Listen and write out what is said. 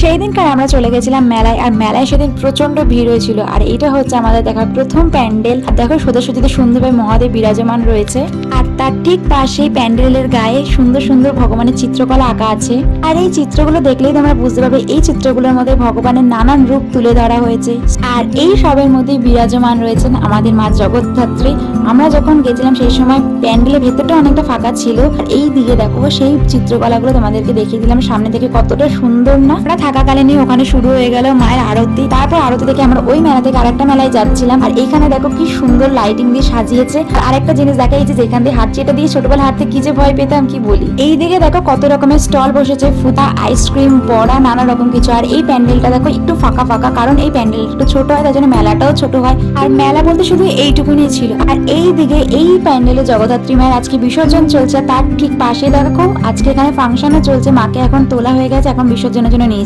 সেই দিনকার আমরা চলে গেছিলাম মেলায়, আর মেলায় সেদিন প্রচন্ড ভিড় হয়েছিল। আর এটা হচ্ছে আমাদের দেখা প্রথম প্যান্ডেল। আর দেখো সোজাসুজিতে সুন্দরভাবে মহাদেব বিরাজমান রয়েছে, আর তার ঠিক পাশেই প্যান্ডেলের গায়ে সুন্দর সুন্দর ভগবানের চিত্রকলা আঁকা আছে। আর এই চিত্রগুলো দেখলেই তোমরা বুঝতে পারবে এই চিত্রগুলোর মধ্যে ভগবানের নানান রূপ তুলে ধরা হয়েছে। আর এই সবের মধ্যেই বিরাজমান রয়েছেন আমাদের মা জগদ্ধাত্রী। আমরা যখন গেছিলাম সেই সময় প্যান্ডেলের ভেতরটা অনেকটা ফাঁকা ছিল। আর এই দিকে দেখো সেই চিত্রকলাগুলো তোমাদেরকে দেখিয়ে দিলাম সামনে থেকে, কতটা সুন্দর না। আমরা থাকাকালীনই ওখানে শুরু হয়ে গেল মায়ের আরতি। তারপর আরতি থেকে আমরা ওই মেলা থেকে আরেকটা মেলায় যাচ্ছিলাম। আর এইখানে দেখো কি সুন্দর লাইটিং দিয়ে সাজিয়েছে। আর আরেকটা জিনিস দেখা, এই যে যেখান দিয়ে হাঁটছি, এটা দিয়ে ছোটবেলা হাঁটতে কি যে ভয় পেতাম কি বলি। এই দিকে দেখো কত রকমের স্টল বসেছে, ফুটা, আইসক্রিম, বড়া, নানা রকম কিছু। আর এই প্যান্ডেলটা দেখো একটু ফাঁকা ফাঁকা, কারণ এই প্যান্ডেলটা একটু ছোট হয়, তার জন্য মেলাটাও ছোট হয়। আর মেলা বলতে শুধু এইটুকুনি ছিল। আর এই দিকে এই প্যান্ডেলে জগদ্ধাত্রী মায়ের আজকে বিসর্জন চলছে, তার ঠিক পাশে দেখো আজকে এখানে ফাংশনও চলছে। মাকে এখন তোলা হয়ে গেছে, এখন বিসর্জনের জন্য নিয়ে